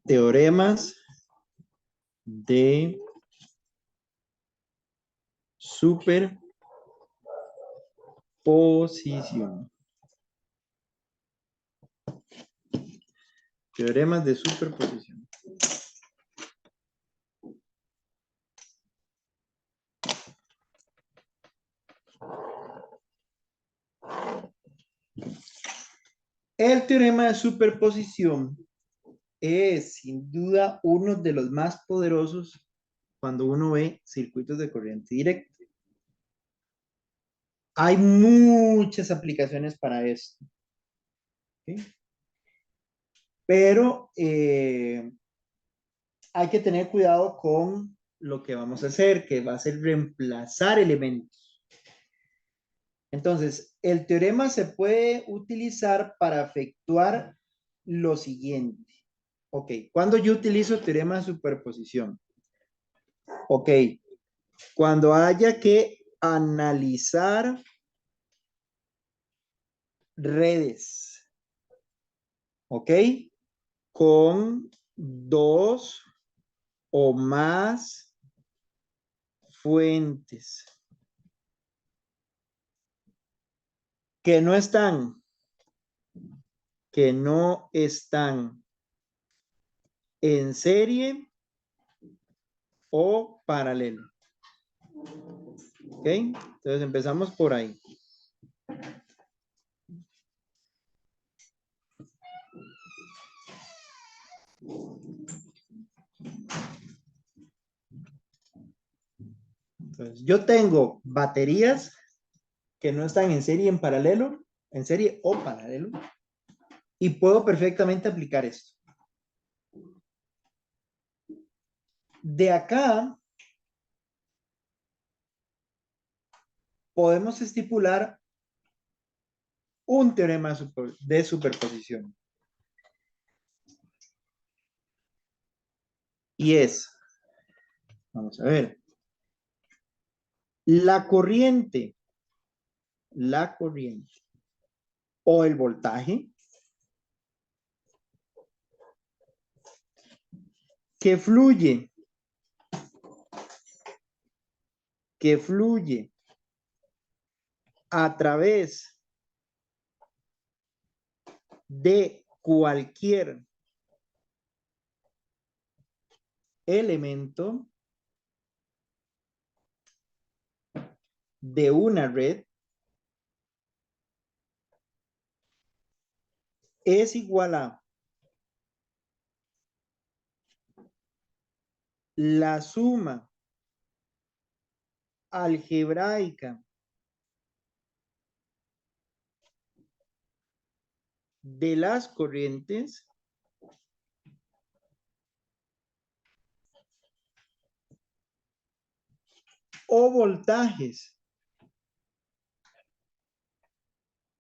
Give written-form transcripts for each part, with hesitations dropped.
Teoremas de superposición. Teoremas de superposición. El teorema de superposición es sin duda uno de los más poderosos cuando uno ve circuitos de corriente directa. Hay muchas aplicaciones para esto, ¿sí? Pero hay que tener cuidado con lo que vamos a hacer, que va a ser reemplazar elementos. Entonces, el teorema se puede utilizar para efectuar lo siguiente. Ok, ¿cuándo yo utilizo teorema de superposición? Ok, cuando haya que analizar redes, ¿ok? Con dos o más fuentes que no están en serie o paralelo. ¿Ok? Entonces empezamos por ahí. Entonces, yo tengo baterías que no están en serie en paralelo, en serie o paralelo, y puedo perfectamente aplicar esto. De acá podemos estipular un teorema de superposición. Y es, vamos a ver, la corriente o el voltaje que fluye a través de cualquier elemento de una red es igual a la suma algebraica de las corrientes o voltajes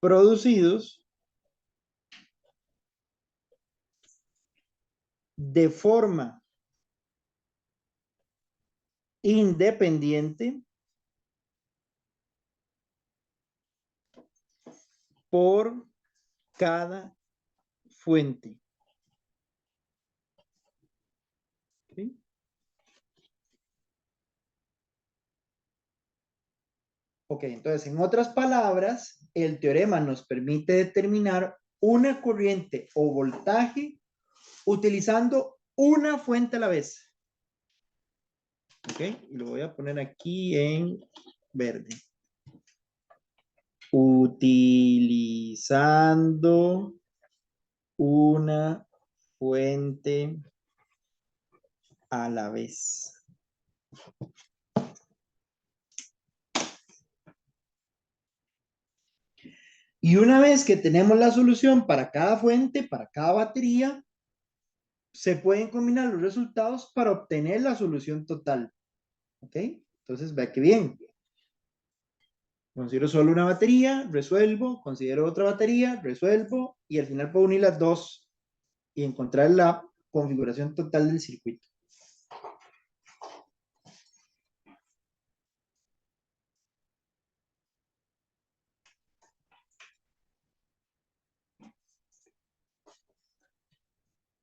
producidos de forma independiente por cada fuente. ¿Sí? Ok, entonces en otras palabras, el teorema nos permite determinar una corriente o voltaje utilizando una fuente a la vez. Ok, y lo voy a poner aquí en verde. Utilizando una fuente a la vez. Y una vez que tenemos la solución para cada fuente, para cada batería, se pueden combinar los resultados para obtener la solución total. ¿Ok? Entonces, vea que bien. Considero solo una batería, resuelvo, considero otra batería, resuelvo, y al final puedo unir las dos y encontrar la configuración total del circuito.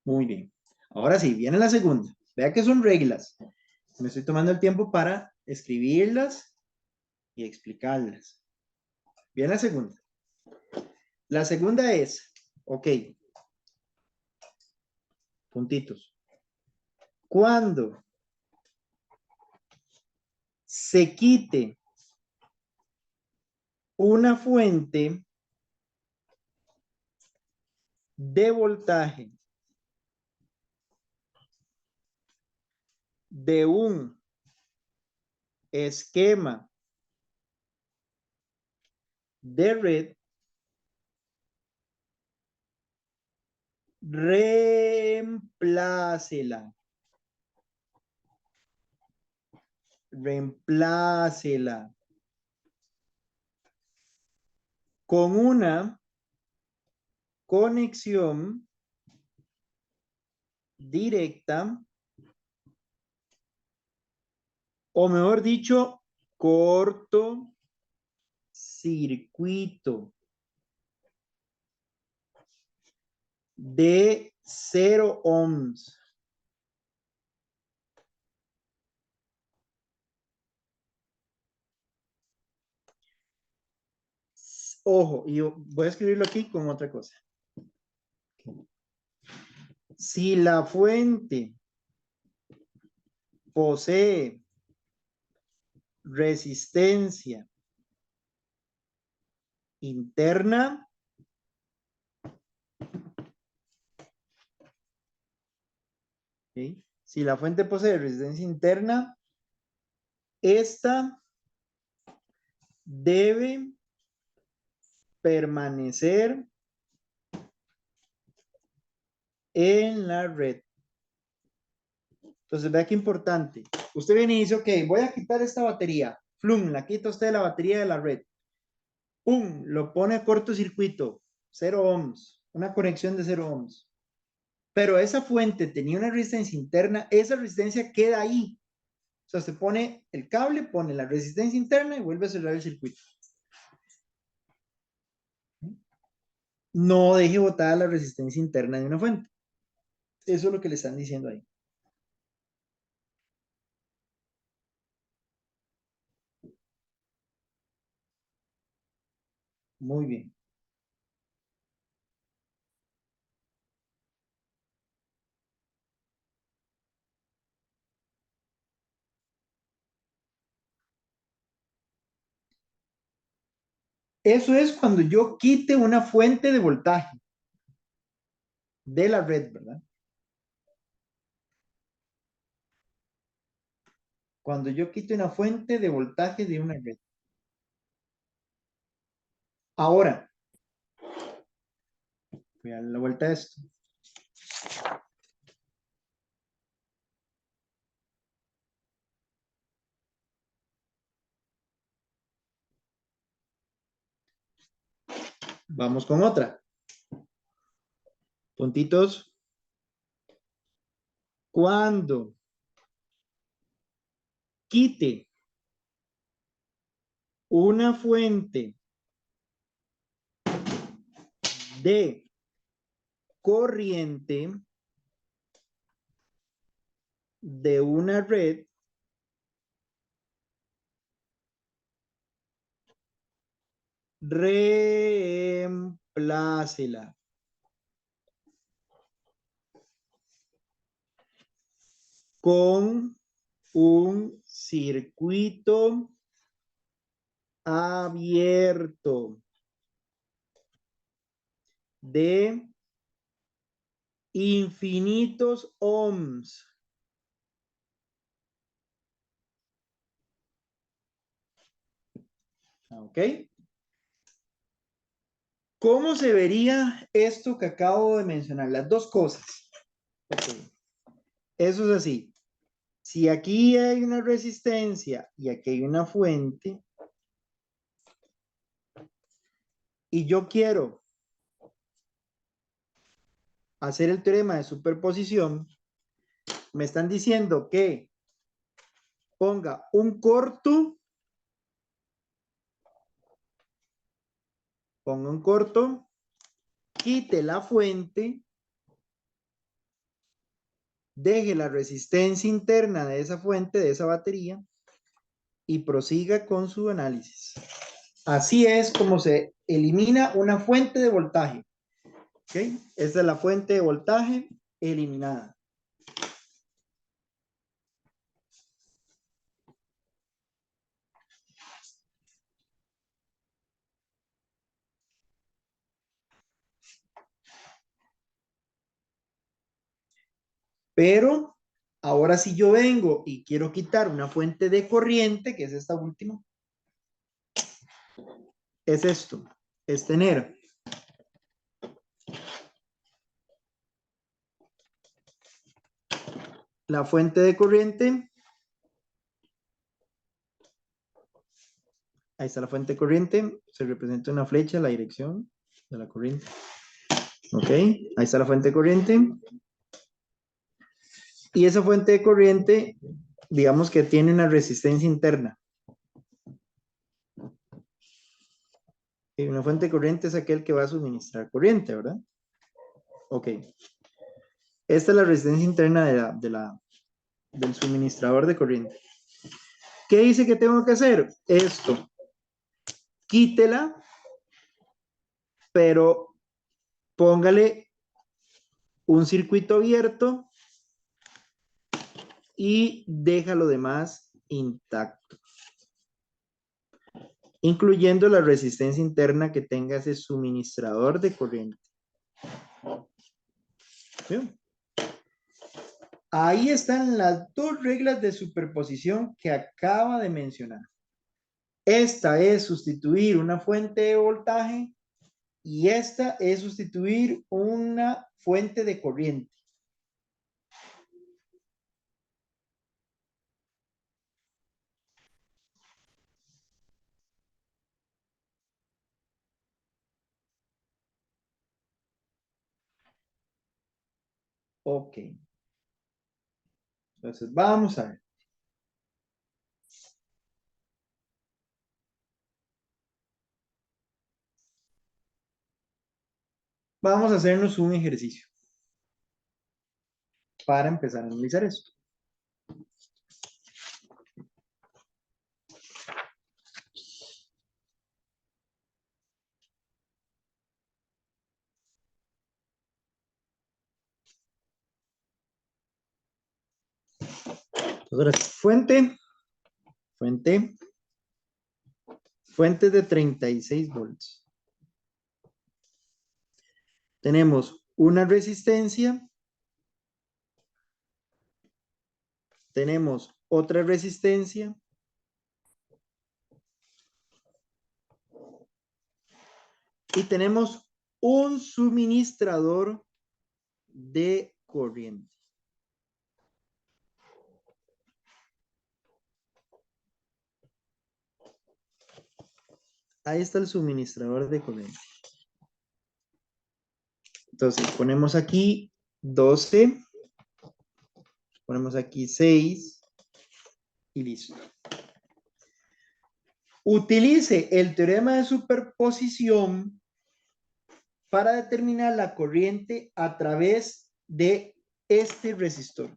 Muy bien. Ahora sí, viene la segunda. Vea que son reglas. Me estoy tomando el tiempo para escribirlas y explicarlas. Viene la segunda. La segunda es, ok, puntitos. Cuando se quite una fuente de voltaje de un esquema de red, reemplácela. Reemplácela con una conexión directa, o mejor dicho, corto circuito de 0 ohms. Ojo, y yo voy a escribirlo aquí con otra cosa. Si la fuente posee resistencia interna, ¿sí? Si la fuente posee resistencia interna, esta debe permanecer en la red. Entonces, vea qué importante. Usted viene y dice, ok, voy a quitar esta batería. Flum, la quita usted de la batería de la red. Pum, lo pone a cortocircuito. 0 ohms. Una conexión de 0 ohms. Pero esa fuente tenía una resistencia interna. Esa resistencia queda ahí. O sea, usted pone el cable, pone la resistencia interna y vuelve a cerrar el circuito. No deje botada la resistencia interna de una fuente. Eso es lo que le están diciendo ahí. Muy bien. Eso es cuando yo quite una fuente de voltaje de la red, ¿verdad? Cuando yo quite una fuente de voltaje de una red. Ahora, voy a dar la vuelta a esto. Vamos con otra. Puntitos. Cuando quite una fuente de corriente de una red, reemplácela con un circuito abierto de infinitos ohms. ¿Ok? ¿Cómo se vería esto que acabo de mencionar? Las dos cosas. Okay. Eso es así. Si aquí hay una resistencia y aquí hay una fuente, y yo quiero hacer el teorema de superposición, me están diciendo que ponga un corto, ponga un corto, quite la fuente deje la resistencia interna de esa fuente, de esa batería, y prosiga con su análisis. Así es como se elimina una fuente de voltaje. ¿Ok? Esta es la fuente de voltaje eliminada. Pero ahora si yo vengo y quiero quitar una fuente de corriente, que es esta última, es esto, es tener la fuente de corriente. Ahí está la fuente de corriente, se representa una flecha, la dirección de la corriente. Ok, ahí está la fuente de corriente. Y esa fuente de corriente, digamos que tiene una resistencia interna. Y una fuente de corriente es aquel que va a suministrar corriente, ¿verdad? Ok. Esta es la resistencia interna del suministrador de corriente. ¿Qué dice que tengo que hacer? Esto. Quítela, pero póngale un circuito abierto y deja lo demás intacto, incluyendo la resistencia interna que tenga ese suministrador de corriente. ¿Bien? Ahí están las dos reglas de superposición que acaba de mencionar. Esta es sustituir una fuente de voltaje y esta es sustituir una fuente de corriente. Ok. Entonces, vamos a ver. Vamos a hacernos un ejercicio para empezar a analizar esto. Entonces, fuente de 36 volts. Tenemos una resistencia, tenemos otra resistencia y tenemos un suministrador de corriente. Ahí está el suministrador de corriente. Entonces, ponemos aquí 12, ponemos aquí 6 y listo. Utilice el teorema de superposición para determinar la corriente a través de este resistor.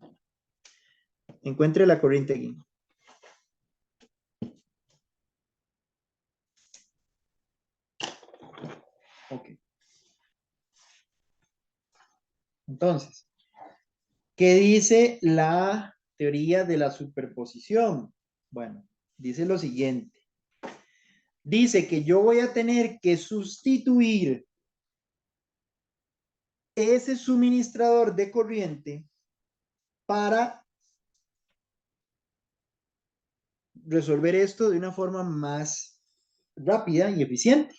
Encuentre la corriente aquí. Ok. Entonces, ¿qué dice la teoría de la superposición? Bueno, dice lo siguiente. Dice que yo voy a tener que sustituir ese suministrador de corriente para resolver esto de una forma más rápida y eficiente.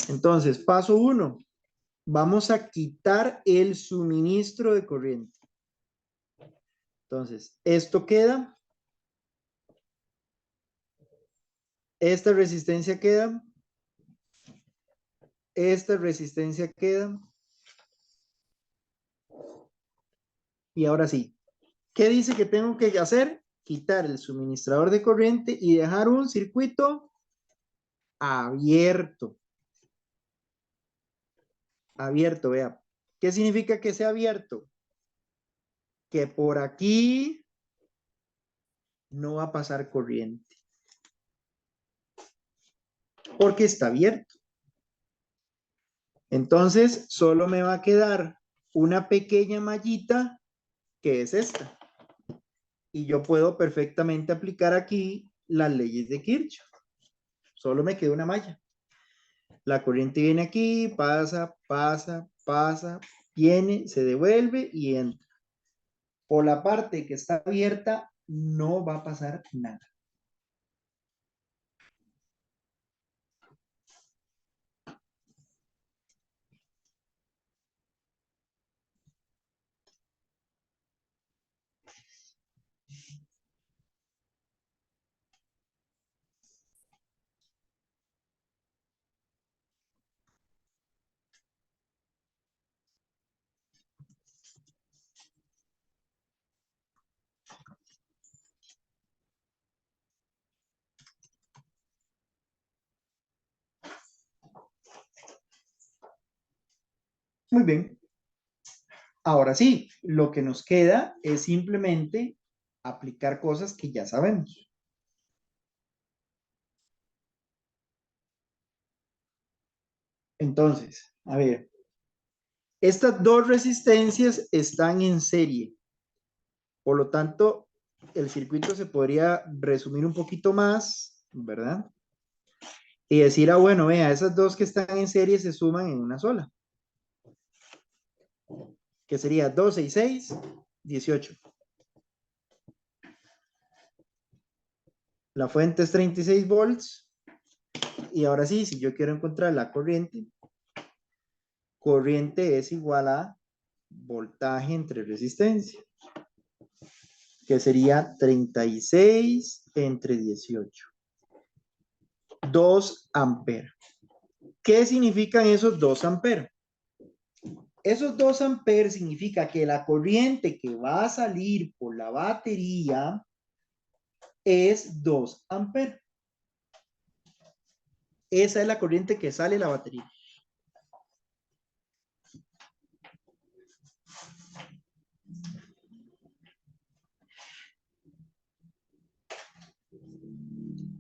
Entonces, paso 1. Vamos a quitar el suministro de corriente. Entonces, esto queda. Esta resistencia queda. Esta resistencia queda. Y ahora sí. ¿Qué dice que tengo que hacer? Quitar el suministrador de corriente y dejar un circuito abierto. Abierto, vea. ¿Qué significa que sea abierto? que por aquí no va a pasar corriente, porque está abierto. Entonces, solo me va a quedar una pequeña mallita, que es esta. Y yo puedo perfectamente aplicar aquí las leyes de Kirchhoff. Solo me queda una malla. La corriente viene aquí, pasa, pasa, pasa, viene, se devuelve y entra. Por la parte que está abierta, no va a pasar nada. Muy bien. Ahora sí, lo que nos queda es simplemente aplicar cosas que ya sabemos. Entonces, a ver, estas dos resistencias están en serie. Por lo tanto, el circuito se podría resumir un poquito más, ¿verdad? Y decir, ah, bueno, vea, esas dos que están en serie se suman en una sola, que sería 12 y 6, 18. La fuente es 36 volts. Y ahora sí, si yo quiero encontrar la corriente, corriente es igual a voltaje entre resistencia, que sería 36 entre 18. 2 amperes. ¿Qué significan esos 2 amperes? Esos 2 amperes significa que la corriente que va a salir por la batería es 2 amperes. Esa es la corriente que sale de la batería.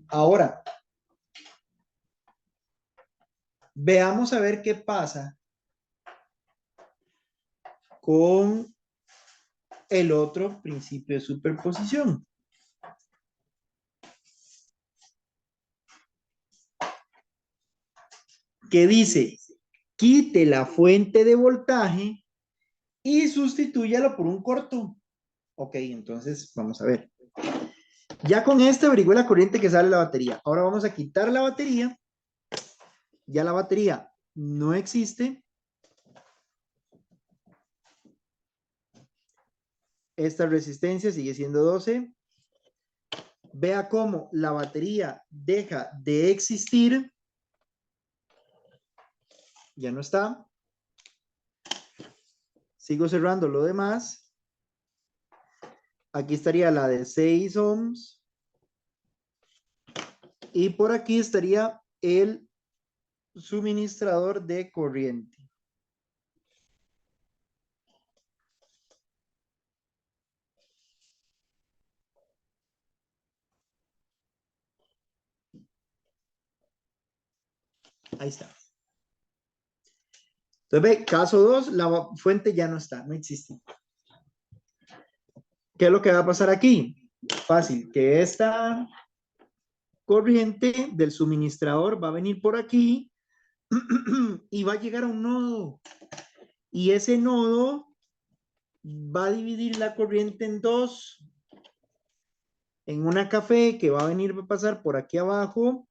Ahora, veamos a ver qué pasa con el otro principio de superposición. Que dice, quite la fuente de voltaje y sustitúyalo por un corto. Ok, entonces vamos a ver. Ya con este averigué la corriente que sale de la batería. Ahora vamos a quitar la batería. Ya la batería no existe. Esta resistencia sigue siendo 12. Vea cómo la batería deja de existir. Ya no está. Sigo cerrando lo demás. Aquí estaría la de 6 ohms. Y por aquí estaría el suministrador de corriente. Ahí está. Entonces, ve, caso 2, la fuente ya no está, no existe. ¿Qué es lo que va a pasar aquí? Fácil, que esta corriente del suministrador va a venir por aquí y va a llegar a un nodo. Y ese nodo va a dividir la corriente en dos. En una café que va a venir a pasar por aquí abajo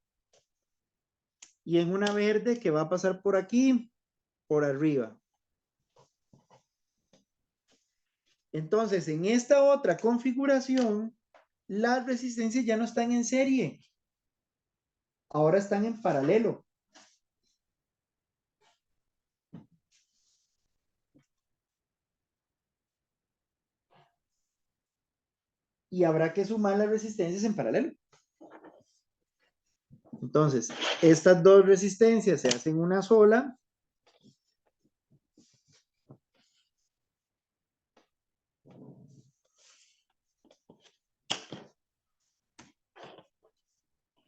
y en una verde que va a pasar por aquí, por arriba. Entonces, en esta otra configuración, las resistencias ya no están en serie. Ahora están en paralelo. Y habrá que sumar las resistencias en paralelo. Entonces, estas dos resistencias se hacen una sola.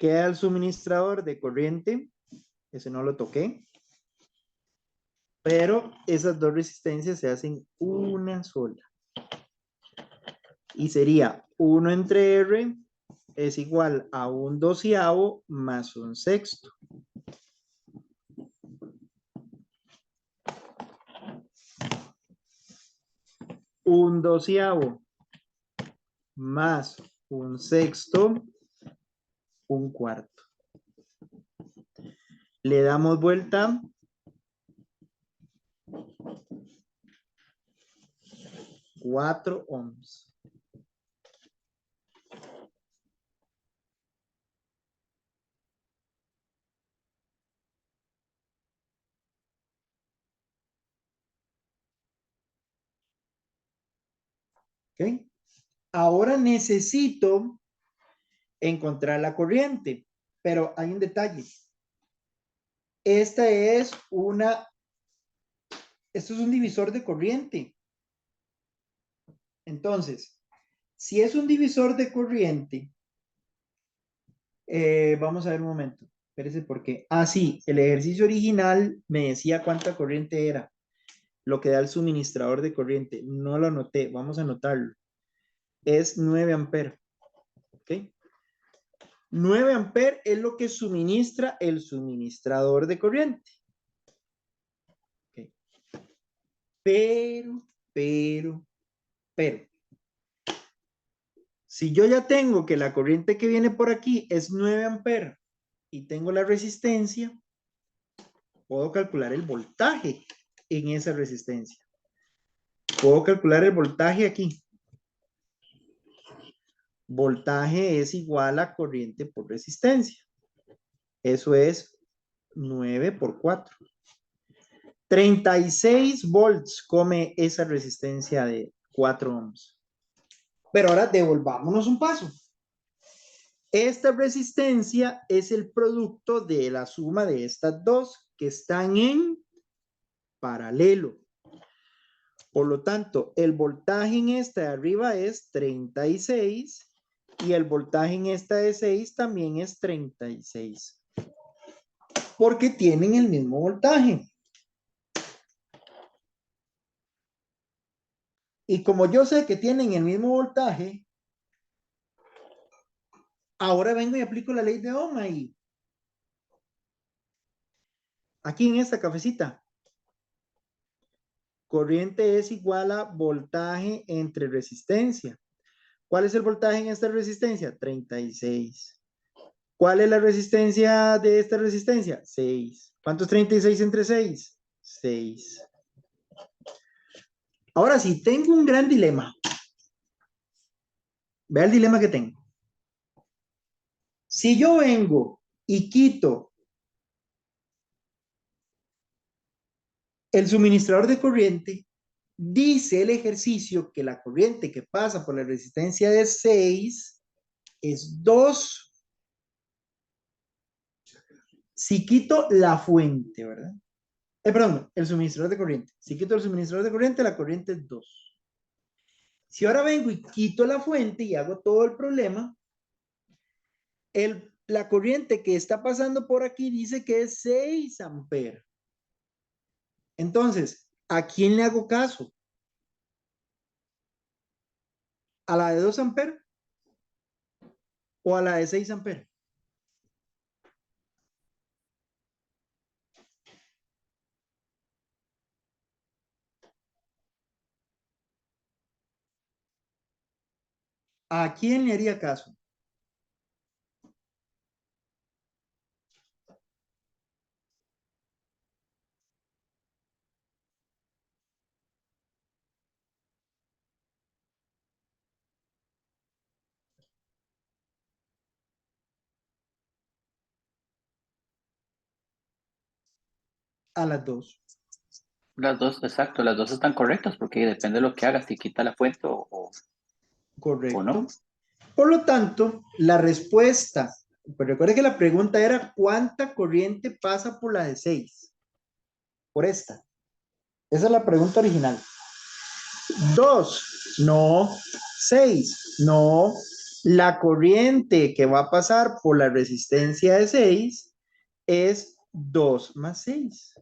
Queda el suministrador de corriente. Ese no lo toqué. Pero esas dos resistencias se hacen una sola. Y sería 1 entre R es igual a 1/12 más 1/6. Un 1/12 más 1/6, 1/4. Le damos vuelta. 4 ohms. ¿Ok? Ahora necesito encontrar la corriente, pero hay un detalle. Esto es un divisor de corriente. Entonces, si es un divisor de corriente, vamos a ver un momento. Espérese por qué. Ah, sí, el ejercicio original me decía cuánta corriente era, lo que da el suministrador de corriente. No lo anoté, vamos a anotarlo. Es 9 amperes. ¿Ok? 9 amperes es lo que suministra el suministrador de corriente. Okay. Pero, si yo ya tengo que la corriente que viene por aquí es 9 amperes y tengo la resistencia, puedo calcular el voltaje en esa resistencia. Puedo calcular el voltaje aquí. Voltaje es igual a corriente por resistencia. Eso es 9 por 4. 36 volts come esa resistencia de 4 ohms. Pero ahora devolvámonos un paso. Esta resistencia es el producto de la suma de estas dos que están en paralelo. Por lo tanto, el voltaje en esta de arriba es 36 y el voltaje en esta de 6 también es 36. Porque tienen el mismo voltaje. Y como yo sé que tienen el mismo voltaje, ahora vengo y aplico la ley de Ohm ahí. Aquí en esta cafecita. Corriente es igual a voltaje entre resistencia. ¿Cuál es el voltaje en esta resistencia? 36. ¿Cuál es la resistencia de esta resistencia? 6. ¿Cuánto es 36 entre 6? 6. Ahora sí, tengo un gran dilema. Vea el dilema que tengo. Si yo vengo y quito el suministrador de corriente, dice el ejercicio que la corriente que pasa por la resistencia de 6 es 2. Si quito la fuente, ¿verdad? Perdón, el suministrador de corriente. Si quito el suministrador de corriente, la corriente es 2. Si ahora vengo y quito la fuente y hago todo el problema, la corriente que está pasando por aquí dice que es 6 amperes. Entonces, ¿a quién le hago caso? ¿A la de 2 amperes o a la de 6 amperes? ¿A quién le haría caso? A las 2. Las dos, exacto, las dos están correctas porque depende de lo que hagas, si quita la fuente o Correcto. no. Por lo tanto, la respuesta, pues recuerde que la pregunta era ¿cuánta corriente pasa por la de 6? Por esta. Esa es la pregunta original. 2, no. 6, no. La corriente que va a pasar por la resistencia de 6 es 2 más 6,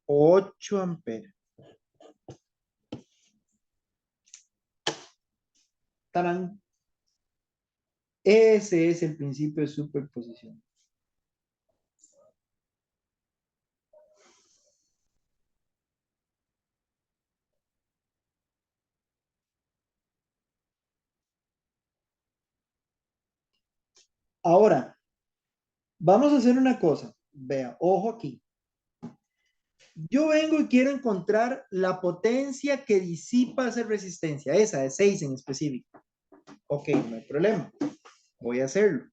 8 amperes. ¡Tarán! Ese es el principio de superposición. Ahora, vamos a hacer una cosa. Vea, ojo aquí. Yo vengo y quiero encontrar la potencia que disipa esa resistencia, esa de 6 en específico. Ok, no hay problema. Voy a hacerlo.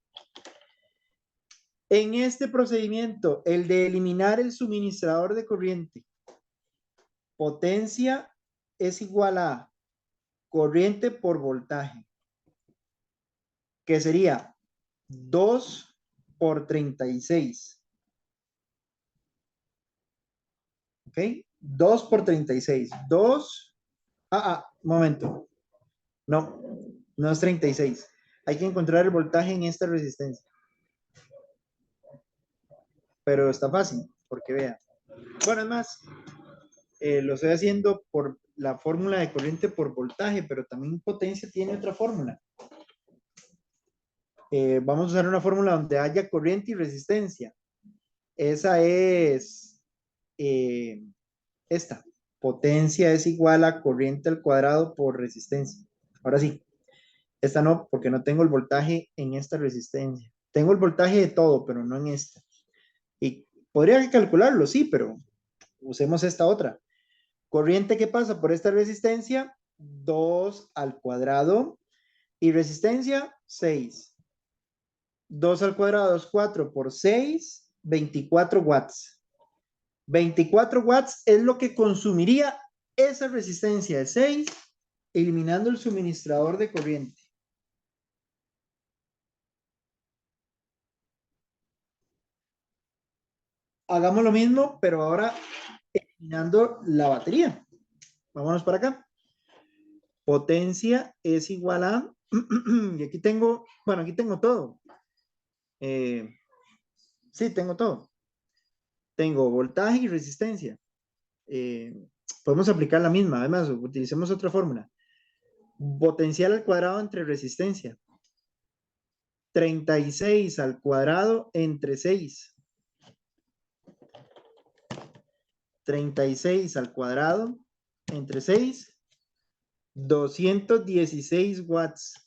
En este procedimiento, el de eliminar el suministrador de corriente, potencia es igual a corriente por voltaje, que sería 2 por 36. ¿Ok? 2 por 36. 2. Momento. No, no es 36. Hay que encontrar el voltaje en esta resistencia. Pero está fácil, porque vea. Bueno, es más, lo estoy haciendo por la fórmula de corriente por voltaje, pero también potencia tiene otra fórmula. Vamos a usar una fórmula donde haya corriente y resistencia. Esa es esta. Potencia es igual a corriente al cuadrado por resistencia. Ahora sí, esta no, porque no tengo el voltaje en esta resistencia. Tengo el voltaje de todo, pero no en esta. Y podría calcularlo, sí, pero usemos esta otra. Corriente que pasa por esta resistencia, 2 al cuadrado. Y resistencia, 6. 2 al cuadrado es 4 por 6, 24 watts. 24 watts es lo que consumiría esa resistencia de 6, eliminando el suministrador de corriente. Hagamos lo mismo, pero ahora eliminando la batería. Vámonos para acá. Potencia es igual a, y aquí tengo, bueno, aquí tengo todo. Sí, tengo todo. Tengo voltaje y resistencia. Eh, Podemos aplicar la misma, además, utilicemos otra fórmula. Potencial al cuadrado entre resistencia. 36 al cuadrado entre 6. 36 al cuadrado entre 6. 216 watts.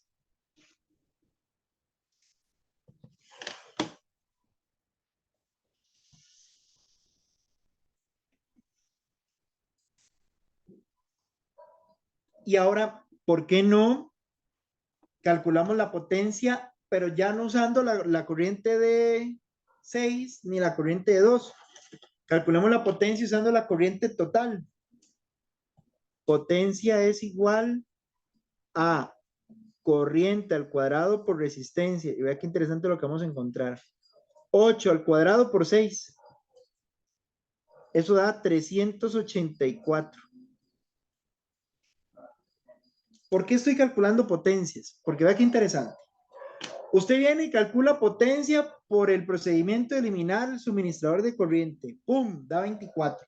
Y ahora, ¿por qué no calculamos la potencia, pero ya no usando la corriente de 6 ni la corriente de 2? Calculamos la potencia usando la corriente total. Potencia es igual a corriente al cuadrado por resistencia. Y vea qué interesante lo que vamos a encontrar. 8 al cuadrado por 6. Eso da 384. ¿Por qué estoy calculando potencias? Porque vea qué interesante. Usted viene y calcula potencia por el procedimiento de eliminar el suministrador de corriente. ¡Pum! Da 24.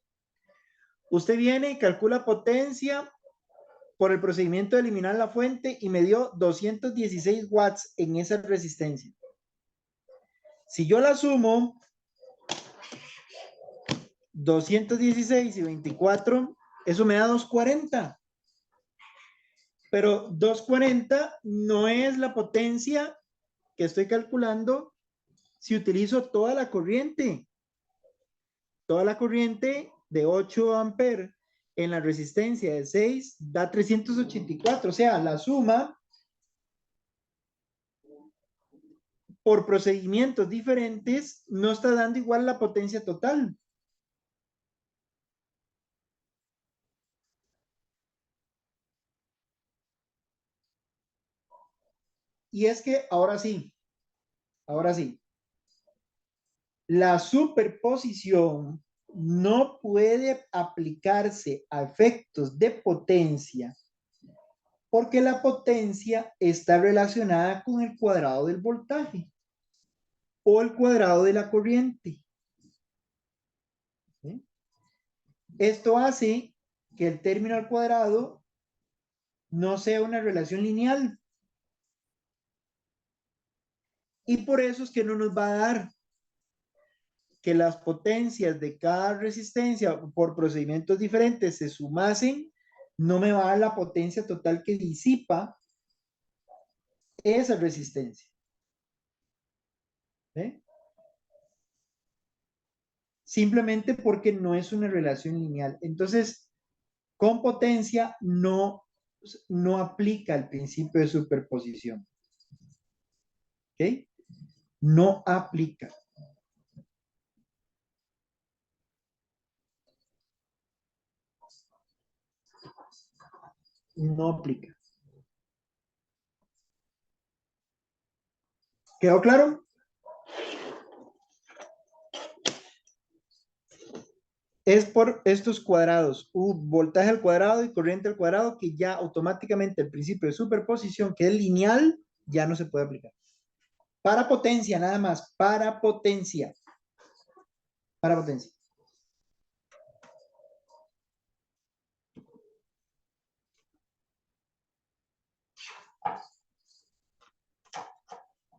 Usted viene y calcula potencia por el procedimiento de eliminar la fuente y me dio 216 watts en esa resistencia. Si yo la sumo, 216 y 24, eso me da 240. Pero 240 no es la potencia que estoy calculando si utilizo toda la corriente. Toda la corriente de 8 amperes en la resistencia de 6 da 384. O sea, la suma por procedimientos diferentes no está dando igual la potencia total. Y es que ahora sí, la superposición no puede aplicarse a efectos de potencia Porque la potencia está relacionada con el cuadrado del voltaje o el cuadrado de la corriente. ¿Sí? Esto hace que el término al cuadrado no sea una relación lineal. Y por eso es que no nos va a dar que las potencias de cada resistencia por procedimientos diferentes se sumasen, no me va a dar la potencia total que disipa esa resistencia. ¿Sí? Simplemente porque no es una relación lineal. Entonces, con potencia no aplica el principio de superposición. ¿Ok? No aplica. No aplica. ¿Quedó claro? Es por estos cuadrados, voltaje al cuadrado y corriente al cuadrado, que ya automáticamente el principio de superposición, que es lineal, ya no se puede aplicar. Para potencia, nada más, para potencia. Para potencia.